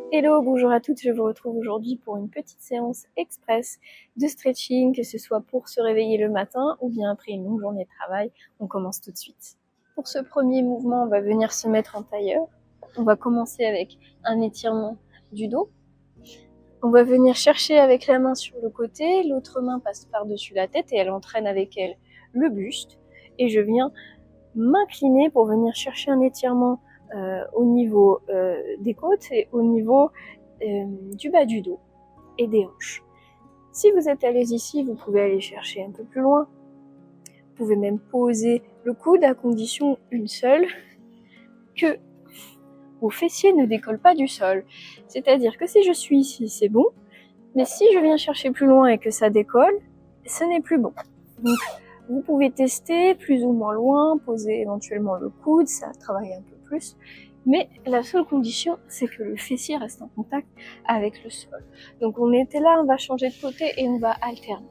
Hello, bonjour à toutes, je vous retrouve aujourd'hui pour une petite séance express de stretching, que ce soit pour se réveiller le matin ou bien après une longue journée de travail. On commence tout de suite. Pour ce premier mouvement, on va venir se mettre en tailleur. On va commencer avec un étirement du dos. On va venir chercher avec la main sur le côté, l'autre main passe par-dessus la tête et elle entraîne avec elle le buste. Et je viens m'incliner pour venir chercher un étirement au niveau des côtes et au niveau du bas du dos et des hanches. Si vous êtes à l'aise ici, vous pouvez aller chercher un peu plus loin. Vous pouvez même poser le coude à condition une seule, que vos fessiers ne décollent pas du sol. C'est-à-dire que si je suis ici, c'est bon, mais si je viens chercher plus loin et que ça décolle, ce n'est plus bon. Donc, vous pouvez tester plus ou moins loin, poser éventuellement le coude, ça travaille un peu plus. Mais la seule condition, c'est que le fessier reste en contact avec le sol. Donc on était là, on va changer de côté et on va alterner.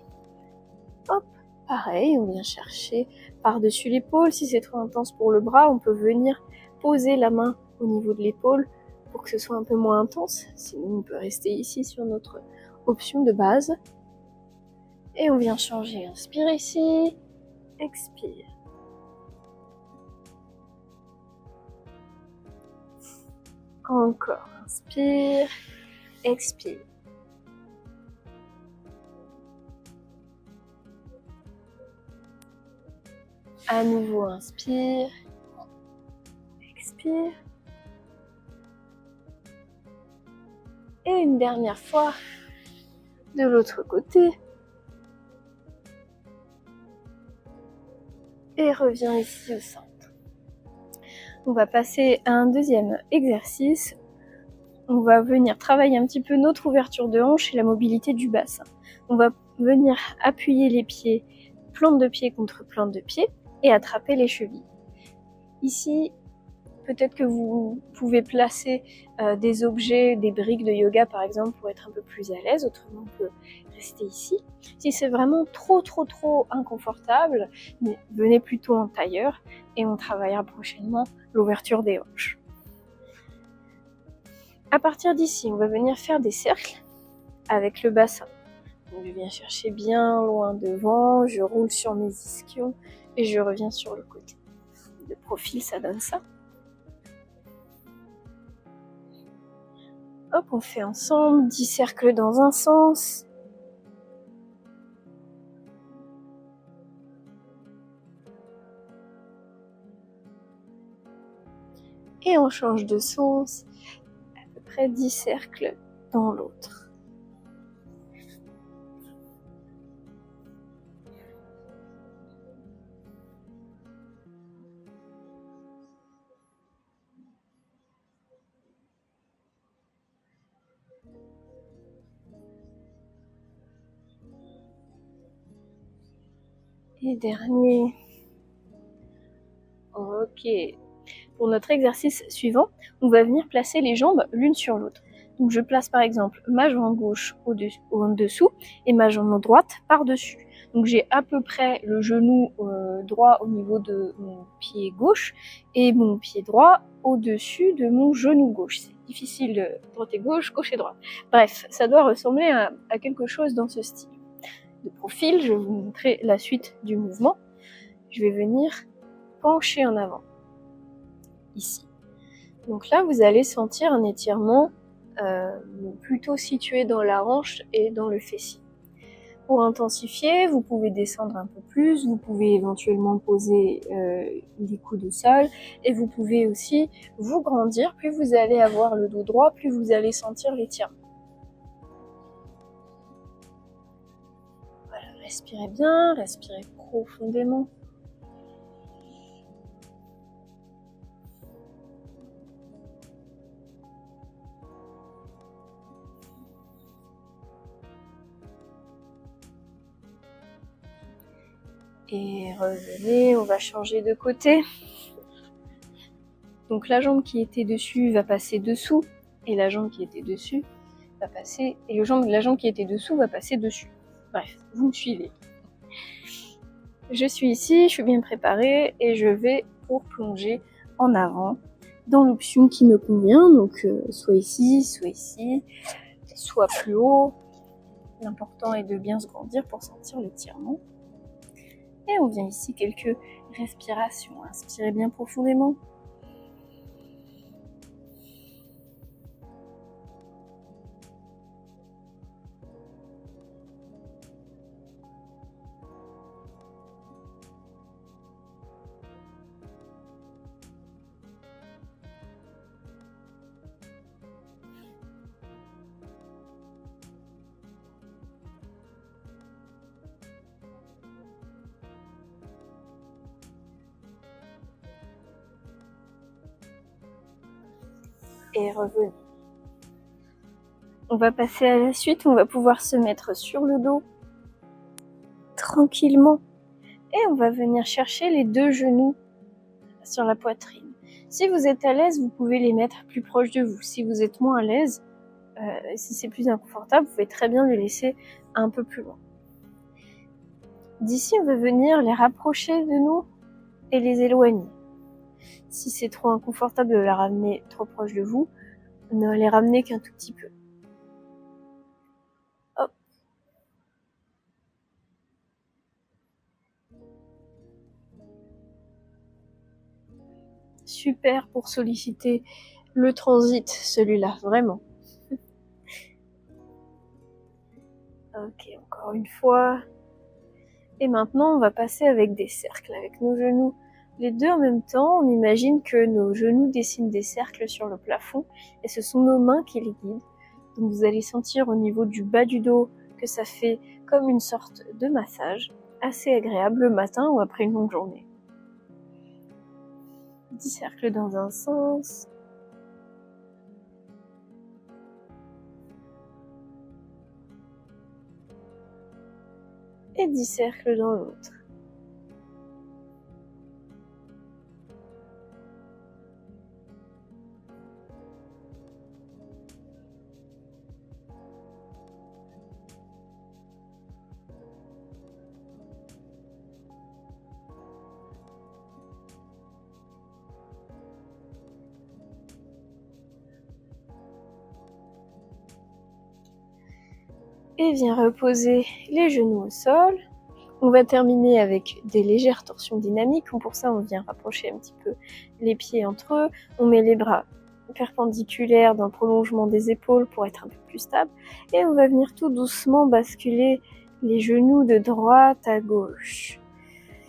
Hop, pareil, on vient chercher par-dessus l'épaule. Si c'est trop intense pour le bras, on peut venir poser la main au niveau de l'épaule pour que ce soit un peu moins intense. Sinon, on peut rester ici sur notre option de base. Et on vient changer. Inspire ici, expire. Encore, inspire, expire. À nouveau, inspire, expire. Et une dernière fois, de l'autre côté. Et reviens ici au centre. On va passer à un deuxième exercice. On va venir travailler un petit peu notre ouverture de hanche et la mobilité du bassin. On va venir appuyer les pieds, plante de pied contre plante de pied, et attraper les chevilles. Ici, peut-être que vous pouvez placer des objets, des briques de yoga par exemple, pour être un peu plus à l'aise. Autrement, on peut rester ici. Si c'est vraiment trop inconfortable, venez plutôt en tailleur et on travaillera prochainement l'ouverture des hanches. À partir d'ici, on va venir faire des cercles avec le bassin. Donc, je viens chercher bien loin devant, je roule sur mes ischions et je reviens sur le côté. De profil, ça donne ça. Hop, on fait ensemble 10 cercles dans un sens. Et on change de sens, à peu près 10 cercles dans l'autre. Et dernier. Ok. Pour notre exercice suivant, on va venir placer les jambes l'une sur l'autre. Donc je place par exemple ma jambe gauche en dessous et ma jambe droite par-dessus. Donc j'ai à peu près le genou droit au niveau de mon pied gauche et mon pied droit au-dessus de mon genou gauche. C'est difficile, droite et gauche et droite. Bref, ça doit ressembler à quelque chose dans ce style. De profil, je vais vous montrer la suite du mouvement. Je vais venir pencher en avant. Ici. Donc là, vous allez sentir un étirement plutôt situé dans la hanche et dans le fessier. Pour intensifier, vous pouvez descendre un peu plus, vous pouvez éventuellement poser des coudes au sol et vous pouvez aussi vous grandir. Plus vous allez avoir le dos droit, plus vous allez sentir l'étirement. Voilà, respirez bien, respirez profondément. Et revenez, on va changer de côté. Donc la jambe qui était dessus va passer dessous, et la jambe qui était dessus va passer, et la jambe qui était dessous va passer dessus. Bref, vous me suivez. Je suis ici, je suis bien préparée, et je vais pour plonger en avant dans l'option qui me convient, donc soit ici, soit plus haut. L'important est de bien se grandir pour sentir l'étirement. Et on vient ici quelques respirations. Inspirez bien profondément. Et revenez. On va passer à la suite, on va pouvoir se mettre sur le dos, tranquillement. Et on va venir chercher les 2 genoux sur la poitrine. Si vous êtes à l'aise, vous pouvez les mettre plus proches de vous. Si vous êtes moins à l'aise, si c'est plus inconfortable, vous pouvez très bien les laisser un peu plus loin. D'ici, on va venir les rapprocher de nous et les éloigner. Si c'est trop inconfortable de les ramener trop proche de vous, ne les ramenez qu'un tout petit peu. Hop. Super pour solliciter le transit, celui-là, vraiment. Ok, encore une fois. Et maintenant, on va passer avec des cercles, avec nos genoux. Les 2 en même temps, on imagine que nos genoux dessinent des cercles sur le plafond et ce sont nos mains qui les guident. Donc vous allez sentir au niveau du bas du dos que ça fait comme une sorte de massage, assez agréable le matin ou après une longue journée. 10 cercles dans un sens. Et 10 cercles dans l'autre. Et viens reposer les genoux au sol. On va terminer avec des légères torsions dynamiques. Pour ça, on vient rapprocher un petit peu les pieds entre eux. On met les bras perpendiculaires dans le prolongement des épaules pour être un peu plus stable. Et on va venir tout doucement basculer les genoux de droite à gauche.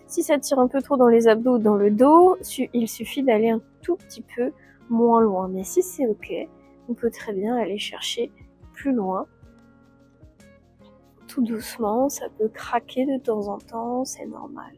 Si ça tire un peu trop dans les abdos ou dans le dos, il suffit d'aller un tout petit peu moins loin. Mais si c'est ok, on peut très bien aller chercher plus loin. Tout doucement, ça peut craquer de temps en temps, c'est normal.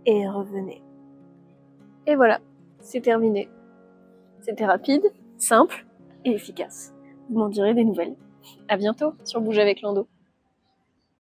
Et revenez. Et voilà, c'est terminé. C'était rapide, simple et efficace. Vous m'en direz des nouvelles. À bientôt sur Bouger avec Lando.